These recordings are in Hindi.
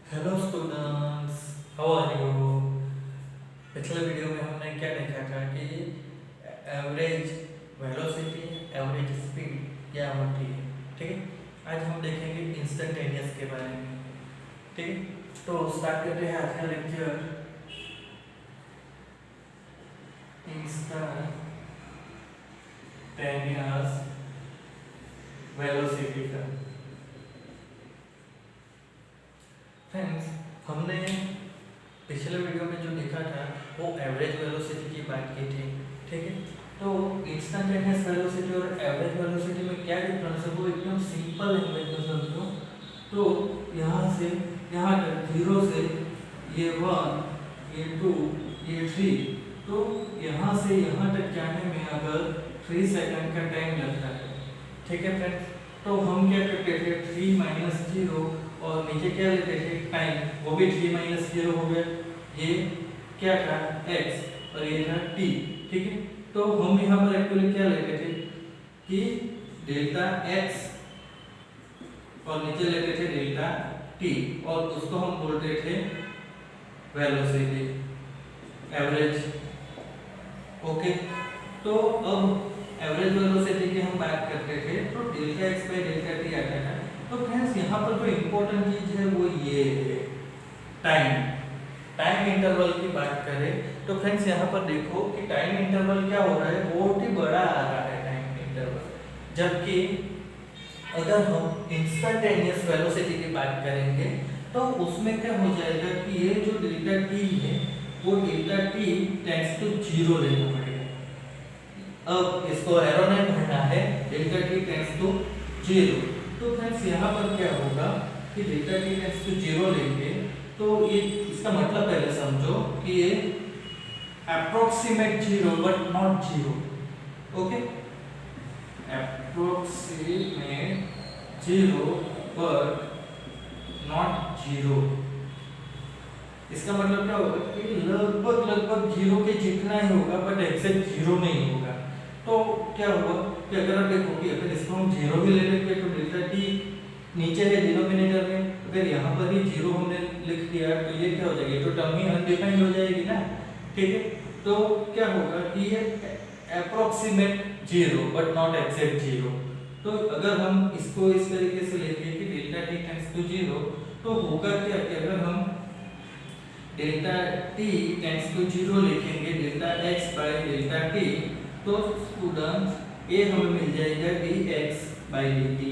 Hello students, how are you. पिछले वीडियो में हमने क्या देखा था कि एवरेज वेलोसिटी, एवरेज स्पीड क्या होती है। ठीक है, आज हम देखेंगे इंस्टेंटेनियस के बारे में। ठीक है, तो स्टार्ट करते हैं आज का लेक्चर इंस्टेंटेनियस वेलोसिटी का। फ्रेंड्स, हमने पिछले वीडियो में जो देखा था वो एवरेज वेलोसिटी की बात की थी। ठीक है, तो इंस्टेंटेनियस वेलोसिटी और एवरेज वेलोसिटी में क्या डिफरेंस है वो एकदम सिंपल लैंग्वेज में समझो। तो यहाँ से यहाँ तक जीरो से ये 1, ये 2, ये 3, तो यहाँ से यहाँ तक जाने में अगर 3 सेकंड का टाइम लगता है। ठीक है फ्रेंड्स, तो हम क्या करते थे 3 माइनस 0 और नीचे क्या लेते थे टाइम, वो भी 3 माइनस 0 हो गया। ये क्या था x और ये था t। ठीक है, तो हम यहाँ पर एक्चुअली क्या लेते थे कि डेल्टा x और नीचे लेते थे डेल्टा t और उसको हम बोलते थे वेलोसिटी, एवरेज। ओके, तो अब एवरेज वेलोसिटी की हम बात करते थे तो delta x by delta t आता है। तो फ्रेंड्स यहाँ पर जो इम्पोर्टेंट चीज है वो ये है टाइम इंटरवल की बात करें तो फ्रेंड्स यहाँ पर देखो कि टाइम इंटरवल क्या हो रहा है, बहुत ही बड़ा आ रहा है टाइम इंटरवल। जबकि अगर हम इंस्टेंटेनियस वेलोसिटी की बात करेंगे तो उसमें क्या हो जाएगा कि ये जो डेल्टा टी है वो डेल्टा टी टेंड्स टू 0 लेना पड़ेगा। अब इसको एरो नहीं भरना है, डेल्टा टी टेंड्स टू 0। तो फ्रेंड्स यहाँ पर क्या होगा कि डेल्टा टी टेंड्स टू 0 लेंगे तो ये इसका मतलब पहले समझो कि ये approximate 0 but not 0। Okay, approximate 0 but not 0। इसका मतलब क्या होगा कि लगभग 0 के जितना ही होगा बट एग्जैक्ट 0 नहीं होगा। तो क्या होगा कि अगर आप देखो कि अगर इसको हम 0 भी ले लेंगे तो डेल्टा टी नीचे है डिनोमिनेटर में, अगर यहाँ पर ही 0 हमने लिख दिया तो ये क्या हो जाएगी, तो टर्म ही अनडिफाइंड हो जाएगी ना। ठीक है, तो क्या होगा कि ये अप्रोक्सीमेट 0 बट नॉट एग्जैक्ट 0। तो अगर हम इसको इस तरीके से लेंगे कि डेल्टा टी टेंड्स टू 0 तो होगा क्या कि अगर हम डेल्टा टी टेंड्स टू 0 लिखेंगे delta x by delta T तो स्टूडेंट्स ये हमें मिल जाएगा dx बाय dt।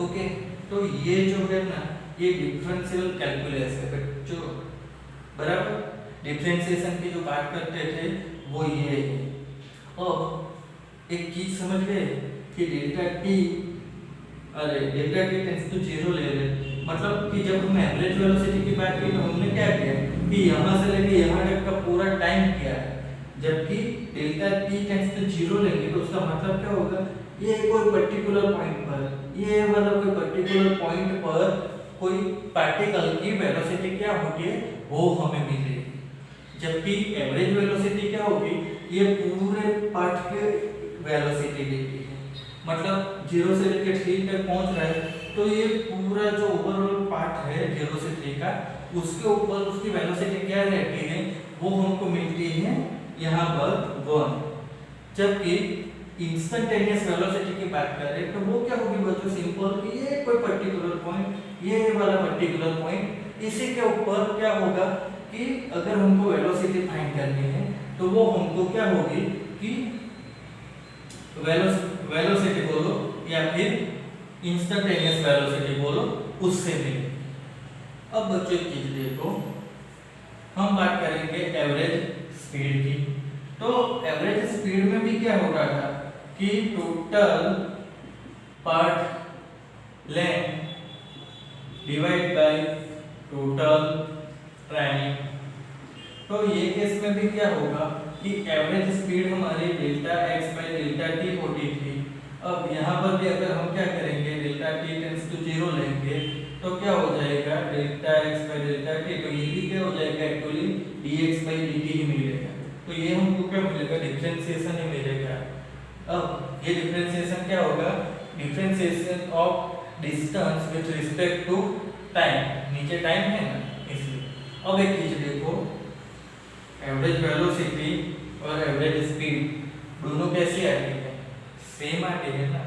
ओके, तो ये जो है ना ये डिफरेंशियल कैलकुलस है बच्चों, बराबर। डिफरेंशिएशन की जो बात करते थे वो ये है। अब एक चीज समझ गए कि डेल्टा टी टेंड्स टू 0 ले रहे, मतलब कि जब हम एवरेज वेलोसिटी की बात की तो हमने क्या किया कि यहाँ से लेके यहाँ तक का पूरा टाइम किया है। जबकि डेल्टा टी टेंड्स टू 0 लेंगे तो उसका मतलब क्या होगा, ये कोई पर्टिकुलर पॉइंट पर, ये वाला कोई पर्टिकुलर पॉइंट पर कोई पार्टिकल की वेलोसिटी क्या होती है वो हमें मिलेगी। जबकि एवरेज वेलोसिटी क्या होगी, ये पूरे पार्ट के वेलोसिटी देती है। मतलब 0 से लेकर 3 तक पहुंच रहा है तो ये पूरा जो ओवरऑल पार्ट है 0 से 3 का उसके ऊपर उसकी वेलोसिटी क्या रहती है वो हमको मिलती है यहाँ पर 1। जबकि इंस्टेंटेनियस वेलोसिटी की बात करें तो वो क्या होगी बच्चों, सिंपल कि ये कोई पर्टिकुलर पॉइंट, ये वाला पर्टिकुलर पॉइंट, इसी के ऊपर क्या होगा कि अगर हमको वेलोसिटी फाइंड करनी है तो वो हमको क्या होगी कि वेलोसिटी बोलो या फिर इंस्टेंटेनियस वेलोसिटी बोलो उससे मिले। अब बच्चों एक चीज देखो, हम बात करेंगे एवरेज स्पीड की। तो एवरेज स्पीड में भी क्या हो रहा था कि total part length divide by total time. तो ये केस में भी क्या होगा कि एवरेज स्पीड हमारी delta x by delta t होती थी। अब यहाँ पर भी अगर हम क्या करेंगे डेल्टा t टेंड्स टू 0 लेंगे तो क्या हो जाएगा delta x by delta t, तो ये भी क्या हो जाएगा एक्चुअली dx बाय dt ही मिलेगा। तो ये हमको क्या मिलेगा, डिफरेंशिएशन ही मिलेगा। अब ये डिफरेंशिएशन क्या होगा, differentiation of distance with respect to time, नीचे टाइम है ना इसलिए। अब एक चीज देखो, एवरेज वेलोसिटी और एवरेज स्पीड दोनों कैसे आती है, सेम आती है ना,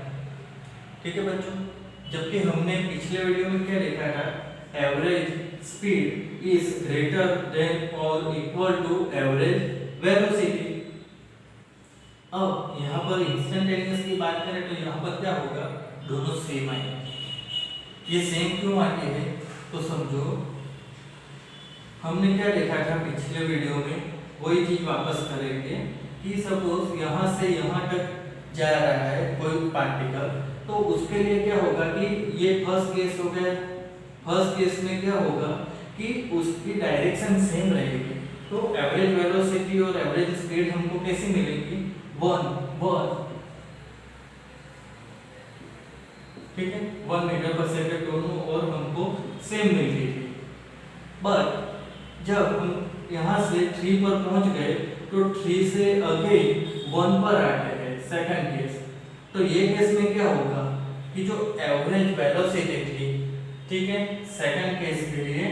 ठीक है बच्चों। जबकि हमने पिछले वीडियो में क्या देखा था, average speed is greater than और इक्वल टू एवरेज वेलोसिटी। अब यहाँ पर इंस्टेंटेनियस की बात करें तो यहाँ पर क्या होगा, दोनों सेम आएंगे। ये सेम क्यों आते हैं तो समझो, हमने क्या देखा था पिछले वीडियो में, वही चीज वापस करेंगे कि सपोज यहाँ से यहाँ तक जा रहा है कोई पार्टिकल, तो उसके लिए क्या होगा कि ये फर्स्ट केस हो गया। फर्स्ट केस में क्या होगा कि उसकी डायरेक्शन सेम रहेगी, तो एवरेज वेलोसिटी और एवरेज स्पीड हमको कैसी मिलेगी, 1 ठीक है, 1 मीटर पर सेकंड दोनों और हमको सेम मिल रही थी। बट जब हम यहाँ से 3 पर पहुंच गए तो 3 से अगेन 1 पर आते हैं, सेकंड केस। तो ये केस में क्या होगा कि जो एवरेज वेलोसिटी थी, ठीक है, सेकंड केस के लिए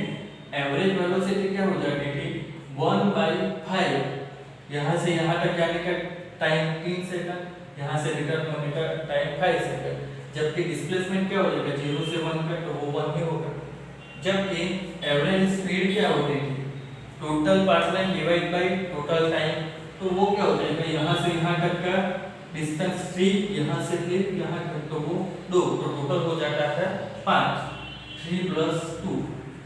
एवरेज वेलोसिटी क्या हो जाती थी, 1/5। यहाँ से यहाँ तक जाने का टाइम 3 सेकंड, यहाँ से रिटर्न होने का टाइम 5 सेकंड। जबकि डिस्प्लेसमेंट क्या हो जाएगा, 0 से 1 का, तो वो 1 ही होगा। जबकि एवरेज स्पीड क्या होती थी, total path line divide by total time, तो वो क्या हो जाएगा, यहाँ से यहाँ तक का डिस्टेंस 3, यहाँ से फिर यहाँ तक तो वो 2, तो टोटल हो जाता है 5। 3 + 2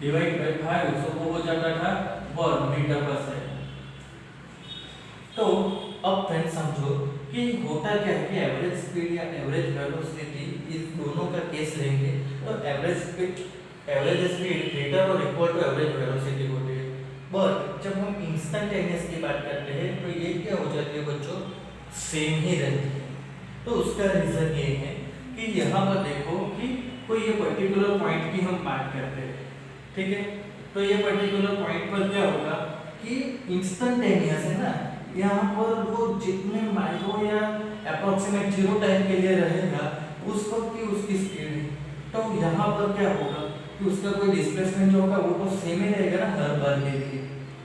डिवाइड बाय 5, तो वो हो जाता था 1 मीटर पर सेकंड। तो अब फ्रेंड्स समझो कि होता क्या है कि एवरेज स्पीड या एवरेज वेलोसिटी इस दोनों का केस लेंगे तो एवरेज स्पीड ग्रेटर और इक्वल टू एवरेज वेलोसिटी होती है। बट जब हम इंस्टेंटेनियस की बात करते हैं तो ये क्या हो जाती है बच्चों, सेम ही रहती है। तो उसका रीजन ये है कि यहाँ पर देखो कि कोई ये पर्टिकुलर पॉइंट की हम बात करते हैं, ठीक है, तो ये पर्टिकुलर पॉइंट पर क्या होगा कि इंस्टेंटेनियस है ना, यहाँ पर वो जितने माइक्रो या अप्रोक्सीमेट 0 टाइम के लिए रहेगा उस वक्त की उसकी स्पीड है। तो यहाँ पर क्या होगा कि उसका कोई डिस्प्लेसमेंट जो होगा वो तो सेम ही रहेगा ना हर बार के लिए,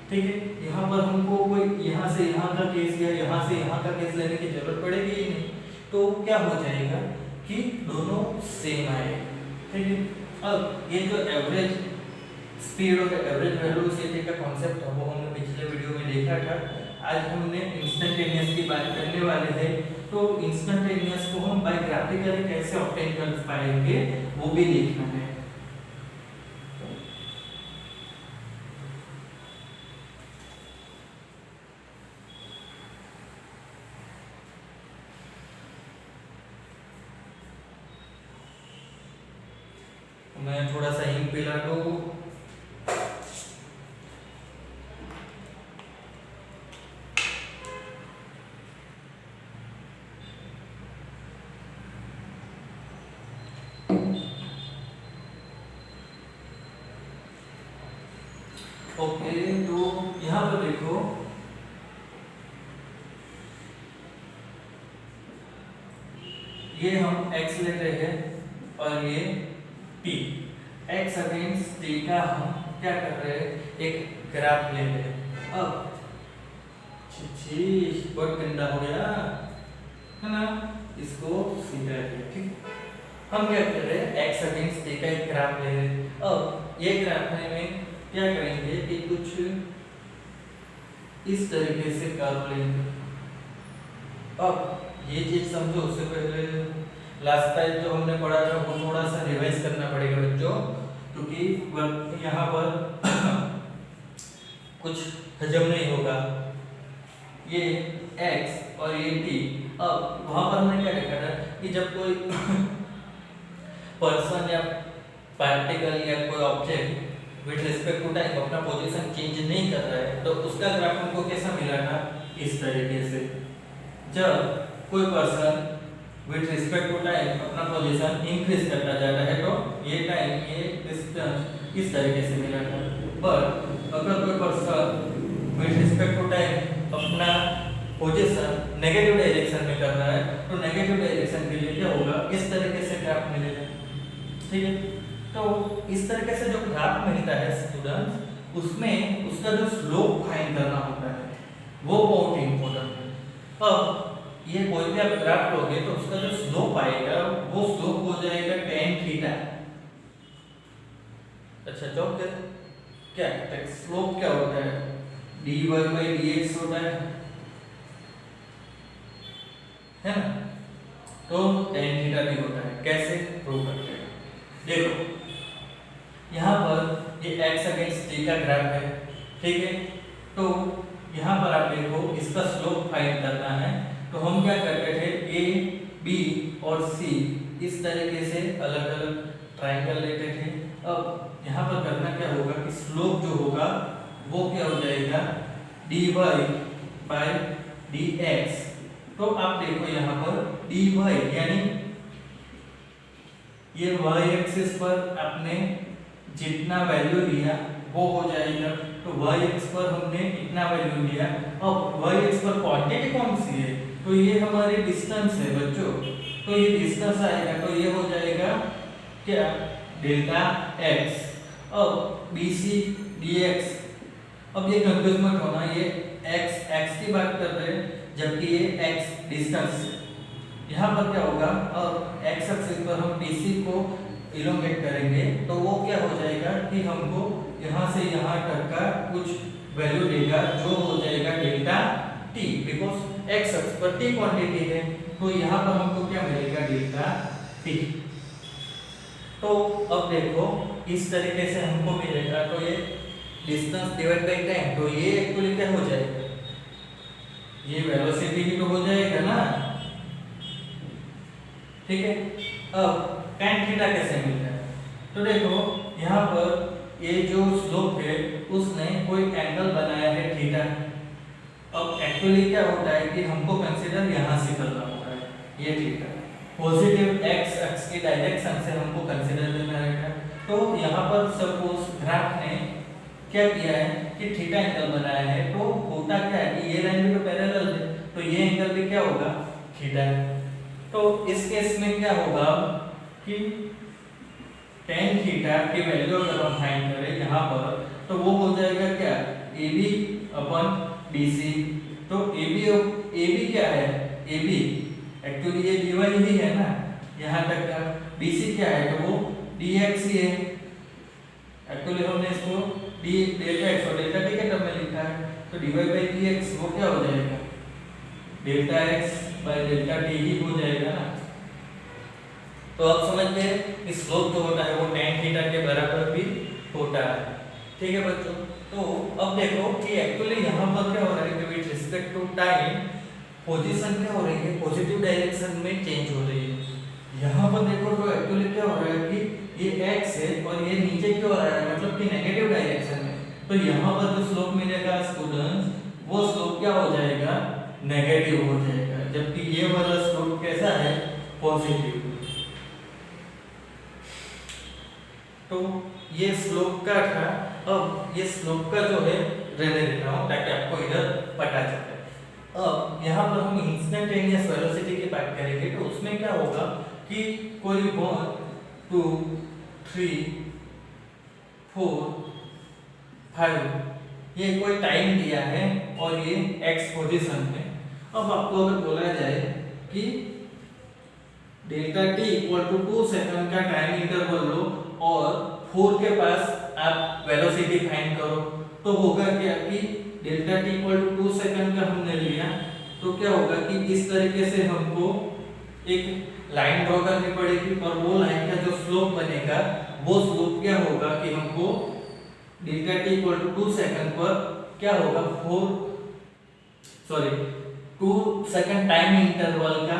ठीक है। यहाँ पर हमको कोई यहाँ से यहाँ का केस या यहाँ से यहाँ का केस लेने की जरूरत पड़ेगी ही नहीं, तो क्या हो जाएगा कि दोनों सेम आएगा, ठीक है। अब ये जो एवरेज स्पीड और एवरेज वेलोसिटी का कॉन्सेप्ट है वो हमने पिछले वीडियो में देखा था। आज हमने इंस्टेंटेनियस की बात करने वाले हैं, तो इंस्टेंटेनियस को हम बाय ग्राफिकली कैसे ऑब्टेन कर पाएंगे वो भी देखना है। मैं थोड़ा सा इंक पिला दूं। ओके, तो यहाँ पर देखो ये हम x लेते हैं और ये t, x अगेंस्ट t का हम क्या कर रहे हैं, एक ग्राफ ले रहे हैं। अब बहुत गंदा हो गया है ना, इसको सीधा किया, ठीक। हम क्या कर रहे हैं, x अगेंस्ट t का एक ग्राफ ले रहे हैं। अब ये ग्राफ में क्या करेंगे कि कुछ इस तरीके से कर्व लेंगे। अब ये चीज समझो, उससे पहले लास्ट टाइम जो हमने पढ़ा था वो थोड़ा सा रिवाइज करना पड़ेगा बच्चों, क्योंकि यहाँ पर कुछ हजम नहीं होगा। ये x और ये t, अब वहां पर हमने क्या देखा था कि जब कोई पर्सन या पार्टिकल या कोई object with respect to time अपना पोजीशन चेंज नहीं कर रहा है तो उसका ग्राफ हमको कैसा मिला था, इस तरीके से। जब कोई person with respect to time अपना पोजीशन इंक्रीज करता जाता है तो ये टाइम, ये डिस्टेंस इस तरीके से मिला था। बट अगर कोई person with respect to time अपना पोजीशन नेगेटिव डायरेक्शन में कर रहा है तो नेगेटिव डायरेक्शन के लिए क्या होगा, इस तरीके से ग्राफ मिलेगा, ठीक है। तो इस तरीके से जो ग्राफ मिलता है स्टूडेंट्स, उसमें उसका जो स्लोप फाइंड करना होता है वो बहुत इंपॉर्टेंट है। अब ये कोई भी आप ग्राफ लोगे तो उसका जो स्लोप आएगा वो स्लोप हो जाएगा tan थीटा। अच्छा तो क्या स्लोप क्या होता है, dy by dx होता है ना, तो tan थीटा भी होता है। कैसे प्रूव करते हैं, देखो यहाँ पर ये x अगेंस्ट t का ग्राफ है, ठीक है। तो यहाँ पर आप देखो इसका स्लोप फाइंड करना है, तो हम क्या करते थे a b और c इस तरीके से अलग अलग ट्रायंगल लेते थे। अब यहाँ पर करना क्या होगा कि स्लोप जो होगा वो क्या हो जाएगा dy by dx। तो आप देखो यहाँ पर dy यानी ये y एक्सिस पर आपने जितना वैल्यू लिया वो हो जाएगा, तो y एक्स पर हमने इतना वैल्यू लिया। अब y एक्स पर क्वांटिटी कौन सी है, तो ये हमारी डिस्टेंस है बच्चों, तो ये डिस्टेंस आएगा, तो ये हो जाएगा क्या डेल्टा x। अब bc dx, अब ये कंफ्यूज मत होना, ये x की बात कर रहे हैं जबकि ये x डिस्टेंस है। यहाँ पर क्या होगा, अब x एक्सिस पर हम bc को इलोंगेट करेंगे तो वो क्या हो जाएगा कि हमको यहाँ से यहाँ तक का कुछ वैल्यू देगा जो हो जाएगा delta t, because x axis पर t क्वांटिटी है, तो यहाँ पर हमको क्या मिलेगा डेल्टा t। तो अब देखो इस तरीके से हमको मिलेगा, तो ये डिस्टेंस डिवाइड बाय टाइम, तो ये एक्चुअली क्या हो जाएगा, ये वेलोसिटी भी तो हो जाएगा ना, ठीक है। अब tan थीटा कैसे मिलता है, तो देखो यहाँ पर ये जो स्लोप है उसने कोई एंगल बनाया है थीटा। अब एक्चुअली क्या होता है कि हमको कंसीडर यहाँ से करना होता है, ये थीटा पॉजिटिव x एक्स की डायरेक्शन से हमको कंसीडर करना रहेगा। तो यहाँ पर सपोज ग्राफ ने क्या किया है कि थीटा एंगल बनाया है, तो होता क्या है कि ये लाइन भी तो पैरेलल है, तो ये एंगल भी क्या होगा थीटा है। तो इस केस में क्या होगा कि tan थीटा की वैल्यू अगर हम फाइंड करें यहाँ पर, तो वो हो जाएगा क्या AB अपन BC। तो AB क्या है, AB एक्चुअली ये dy ही है ना यहाँ तक का, BC क्या है तो वो dx ही है। एक्चुअली हमने इसको डेल्टा x और डेल्टा t के टर्म में लिखा है, तो dy by dx वो क्या हो जाएगा delta x by delta t ही हो जाएगा ना। तो अब समझ गए स्लोप जो होता है वो tan थीटा के बराबर भी होता है, ठीक है बच्चों। तो अब देखो कि एक्चुअली यहाँ पर क्या हो रहा है कि with respect to time position क्या हो रही है, पॉजिटिव डायरेक्शन में चेंज हो रही है। यहाँ पर देखो तो एक्चुअली क्या हो रहा है कि ये x है और ये नीचे क्यों आ रहा है, मतलब कि नेगेटिव डायरेक्शन में, तो यहाँ पर जो स्लोप मिलेगा स्टूडेंट्स वो स्लोप क्या हो जाएगा नेगेटिव हो जाएगा, जबकि ये वाला स्लोप कैसा है पॉजिटिव। तो ये स्लोप का था, अब ये स्लोप का जो है रहने देता हूँ ताकि आपको इधर पता चले। अब यहाँ पर हम इंस्टेंटेनियस वेलोसिटी की बात करेंगे, तो उसमें क्या होगा कि कोई 1 2 3 4 5 ये कोई टाइम दिया है और ये x पोजीशन में। अब आपको अगर बोला जाए कि delta t equal to 2 second का टाइम इंटरवल लो और 4 के पास आप वेलोसिटी फाइंड करो, तो होगा क्या कि delta t equal to 2 second का हमने लिया, तो क्या होगा कि इस तरीके से हमको एक लाइन ड्रॉ करनी पड़ेगी और वो लाइन का जो स्लोप बनेगा वो स्लोप क्या होगा कि हमको delta t equal to 2 second पर क्या होगा 2 सेकंड टाइम इंटरवल का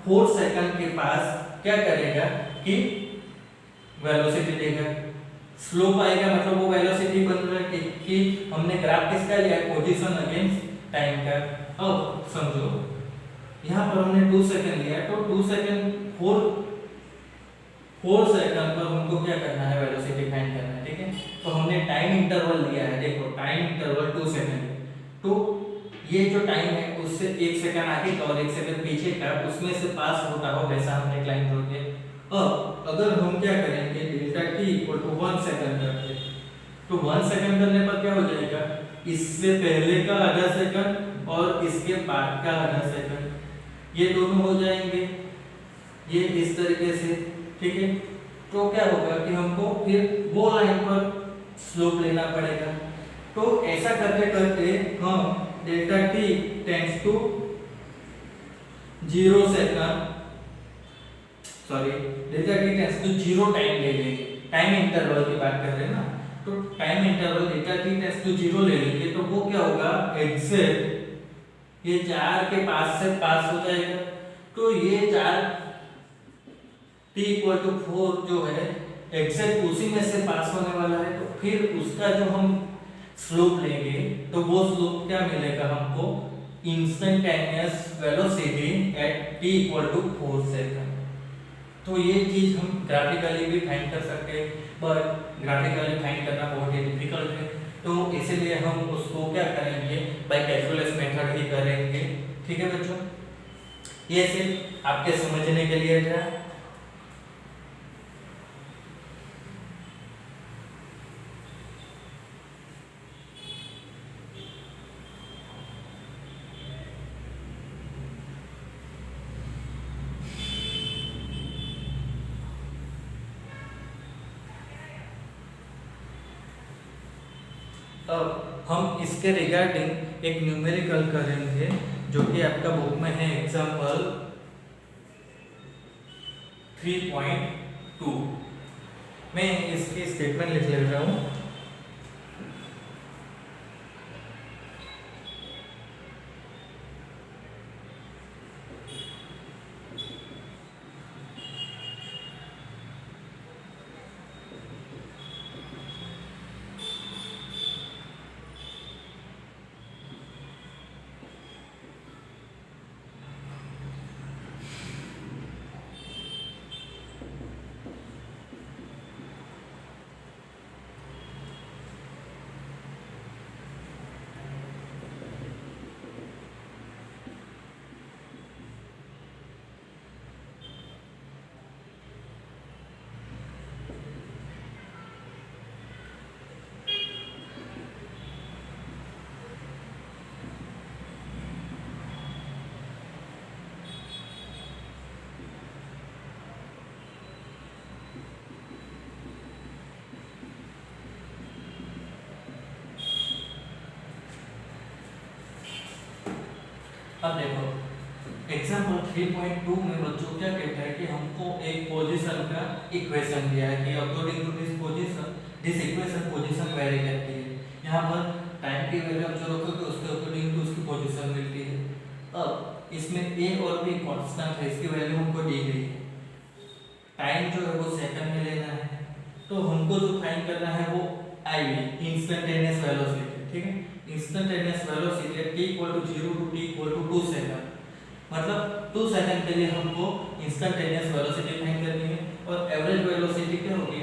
4 सेकंड के पास क्या करेगा कि वेलोसिटी देगा, स्लोप आएगा, मतलब वो वेलोसिटी बन रहा है कि हमने ग्राफ किसका लिया है पोजीशन अगेंस्ट टाइम का। अब समझो यहाँ पर हमने 2 सेकंड लिया है, तो 2 सेकंड 4 सेकंड पर हमको क्या करना है वेलोसिटी फाइंड करना है, ठीक है। तो हमने टाइम इंटरवल लिया है, देखो टाइम इंटरवल 2 सेकंड, तो ये जो टाइम है उससे 1 सेकंड आगे का और 1 सेकंड पीछे का उसमें से पास होता हो वैसा हमने एक लाइन ड्रॉ किया। अब अगर हम क्या करेंगे डेल्टा t 1 सेकंड करते हैं। तो 1 सेकंड करने पर क्या हो जाएगा, इससे पहले का आधा सेकंड और इसके बाद का आधा सेकंड ये दोनों हो जाएंगे, ये इस तरीके से। ठीक है, तो क्या होगा कि हमको फिर वो लाइन पर स्लोप लेना पड़ेगा। तो ऐसा करते करते हम delta t tends to 0 second, sorry delta t tends to 0 time ले लेंगे। टाइम इंटरवल की बात कर रहे हैं ना, तो time interval delta t tends to 0 ले लेंगे तो वो क्या होगा, एग्जैक्ट ये 4 के पास से पास हो जाएगा। तो ये 4 t इक्वल टू 4 जो है एग्जैक्ट उसी में से पास होने वाला है। तो फिर उसका जो हम स्लोप लेंगे तो वो स्लोप क्या मिलेगा हमको, instantaneous velocity at t equal to 4 second. तो ये चीज हम ग्राफिकली भी फाइंड कर सकते हैं, बट ग्राफिकली फाइंड करना बहुत ही डिफिकल्ट है। तो इसीलिए हम उसको क्या करेंगे, बाय कैलकुलस मेथड ही करेंगे। ठीक है बच्चों, ये सिर्फ आपके समझने के लिए था। अब हम इसके रिगार्डिंग एक न्यूमेरिकल करेंगे जो कि आपका बुक में है, एग्जांपल 3.2। मैं इसकी स्टेटमेंट लिख ले रहा हूँ। अब देखो एग्जाम्पल 3.2 में बच्चों क्या कहता है कि हमको एक पोजीशन का इक्वेशन दिया है कि according to this position this equation position vary करती है। यहाँ पर टाइम की वैल्यू आप जो रखोगे उसके अकॉर्डिंग टू उसकी पोजीशन मिलती है। अब इसमें a और b कांस्टेंट है, इसकी वैल्यू हमको दी गई है। टाइम जो है वो सेकंड में लेना है, तो हमको जो फाइंड करना है वो i इंस्टेंटेनियस वेलोसिटी। ठीक है, instantaneous velocity t equal to 0 to t equal to 2 second, मतलब 2 सेकंड के लिए हमको इंस्टेंटेनियस वेलोसिटी फाइंड करनी है। और एवरेज वेलोसिटी क्या होगी,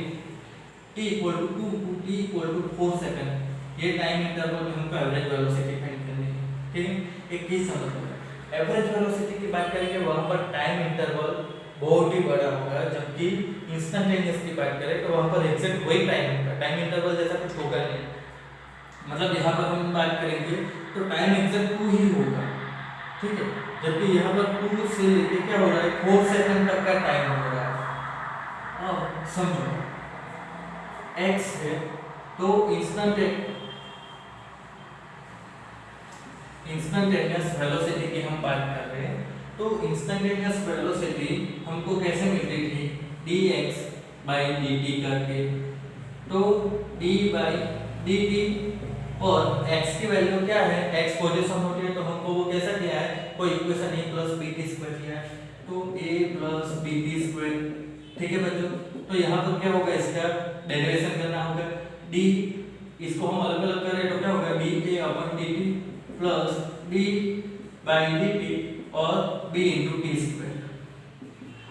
t equal to 2 to t equal to 4 second. ये टाइम इंटरवल में हमको एवरेज वेलोसिटी फाइंड करनी है। ठीक है, एक चीज समझ लो, एवरेज वेलोसिटी की बात करेंगे वहां पर टाइम इंटरवल बहुत ही बड़ा होगा, जबकि इंस्टेंटेनियस की बात करें तो वहां पर एग्जैक्ट वही टाइम होगा, टाइम इंटरवल जैसा कुछ होगा नहीं। मतलब यहाँ पर हम बात करेंगे तो टाइम एग्जैक्ट 2 ही होगा। ठीक है, जबकि यहाँ पर 2 से लेके क्या हो रहा है 4 सेकंड तक का टाइम हो रहा है। अब समझो x है तो इंस्टेंटेनियस वेलोसिटी की हम बात कर रहे हैं। तो इंस्टेंटेनियस वेलोसिटी हमको कैसे मिलती थी, dx by dt करके। तो d by dt और x की वैल्यू क्या है, x पोजीशन होती है तो हमको वो कैसा दिया है, कोई equation a plus b t square दिया है, तो a plus b t square. ठीक है बच्चों, तो यहाँ पर क्या होगा, इसका डेरिवेशन करना होगा। d इसको हम अलग अलग करें तो क्या होगा, b a upon dt plus d by dt और b इंटू टी स्क्वायर।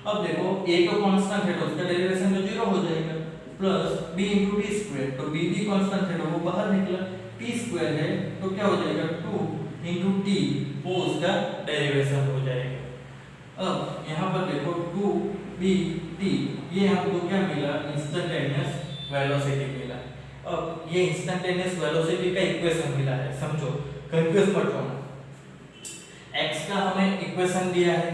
अब देखो a तो कांस्टेंट है तो उसका डेरिवेशन तो 0 हो जाएगा, plus b into T square, तो b भी कांस्टेंट है तो वो बाहर निकला, टी स्क्वायर है तो क्या हो जाएगा 2 इंटू टी, वो उसका डेरिवेशन हो जाएगा। अब यहाँ पर देखो 2 b t, ये हमको क्या मिला, इंस्टेंटेनियस वेलोसिटी मिला है। अब ये इंस्टेंटेनियस वेलोसिटी का इक्वेशन मिला है, समझो, कंफ्यूज मत होना। x का हमें इक्वेशन दिया है,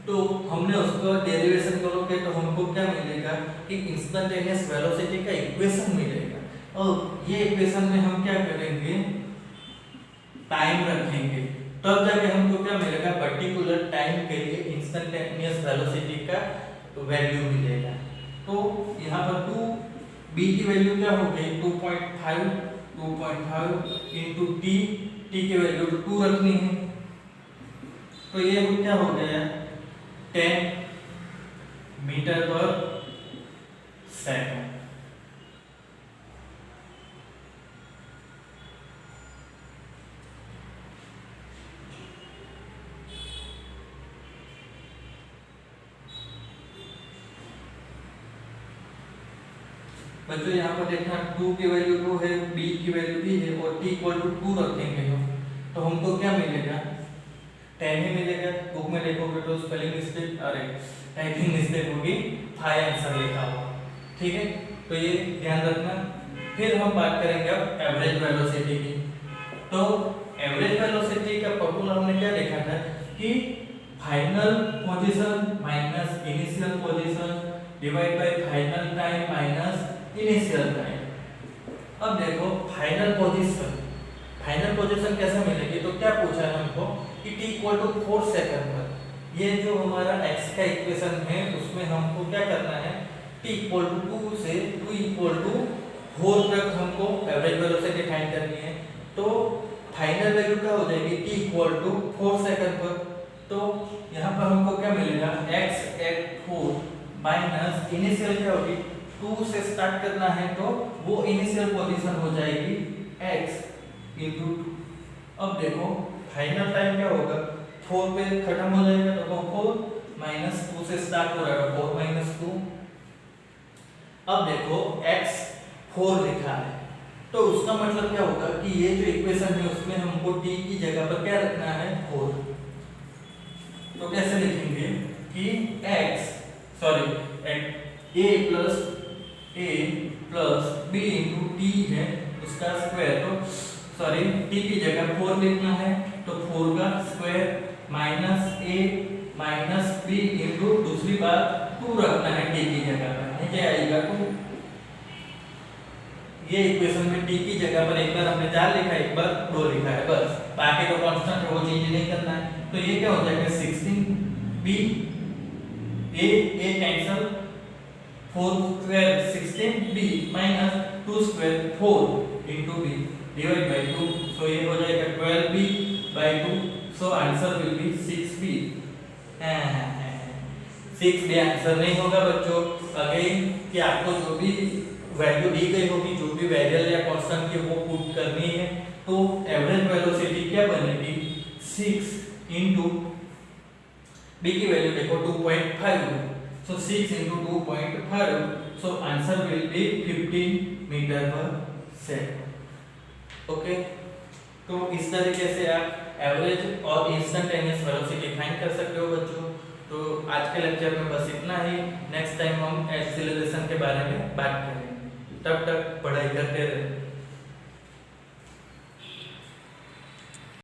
तो हमने उसको डेरिवेशन करोगे तो हमको क्या मिलेगा कि इंस्टेंटेनियस वेलोसिटी का इक्वेशन मिलेगा। और ये इक्वेशन में हम क्या करेंगे, टाइम रखेंगे, तब जाके हमको क्या मिलेगा, पर्टिकुलर टाइम के लिए इंस्टेंटेनियस वेलोसिटी का वैल्यू मिलेगा। तो यहाँ पर 2b की वैल्यू क्या हो गई, 2.5 इंटू टी की वैल्यू 2 रखनी है, तो ये क्या हो गया 10 मीटर पर सेकंड। बच्चों यहाँ पर देखना 2 की वैल्यू 2 है, b की वैल्यू भी है और t इक्वल टू 2 रखेंगे हम, तो हमको क्या मिलेगा, 10 ही मिलेगा। बुक में देखोगे तो स्पेलिंग मिस्टेक, अरे टाइपिंग मिस्टेक होगी, 5 आंसर लिखा हुआ, ठीक है, तो ये ध्यान रखना। फिर हम बात करेंगे अब एवरेज वेलोसिटी की। तो एवरेज वेलोसिटी का फॉर्मूला हमने क्या देखा था कि final position minus initial position divide by final time minus initial time. अब देखो फाइनल पोजीशन कैसे मिलेगी, तो क्या पूछा है हमको कि t इक्वल टू 4 सेकंड पर, ये जो हमारा x का इक्वेशन है उसमें हमको क्या करना है, t इक्वल टू 2 से 2 इक्वल टू 4 तक हमको एवरेज वेलोसिटी फाइंड करनी है। तो फाइनल वैल्यू क्या हो जाएगी, t इक्वल टू 4 सेकंड पर, तो यहाँ पर हमको क्या मिलेगा, x एट 4 माइनस इनिशियल क्या होगी, 2 से स्टार्ट करना है तो वो इनिशियल पोजीशन हो जाएगी x इंटू 2। अब देखो फाइनल टाइम क्या होगा, 4 पे खत्म हो जाएगा, तो 4 माइनस 2 से स्टार्ट हो रहा है, 4 माइनस 2। अब देखो x 4 लिखा है, तो उसका मतलब क्या होगा कि ये जो इक्वेशन है उसमें हमको t की जगह पर क्या रखना है, 4। तो कैसे लिखेंगे कि a plus b into T है उसका स्क्वायर, तो सॉरी t की जगह 4 लिखना है, तो 4 का square minus a minus b into दूसरी बात 2 रखना है t की जगह पर, क्या आएगा 2। ये इक्वेशन में t की जगह पर एक बार हमने 4 लिखा है, एक बार 2 लिखा है, बस बाकी तो कांस्टेंट है वो चेंज नहीं करना है। तो ये क्या हो जाएगा 16b, a cancel, 4 square 16b minus 2 square 4 into b divide by 2, so ये हो जाएगा 12b by 2, so answer will be 6b। 6b answer नहीं होगा बच्चों, अगेन कि आपको जो भी वैल्यू दी गई होगी, जो भी वेरिएबल या कांस्टेंट की वो पुट करनी है, तो एवरेज वेलोसिटी क्या बनेगी 6 इंटू b की वैल्यू देखो 2.5, so 6 into 2.5, so answer will be 15 metre पर सेकंड। ओके, तो इस तरीके से आप एवरेज और इंस्टेंटेनियस वेलोसिटी फाइंड कर सकते हो बच्चों। तो आज के लेक्चर में बस इतना ही, नेक्स्ट टाइम हम एक्सीलरेशन के बारे में बात करेंगे, तब तक पढ़ाई करते रहें।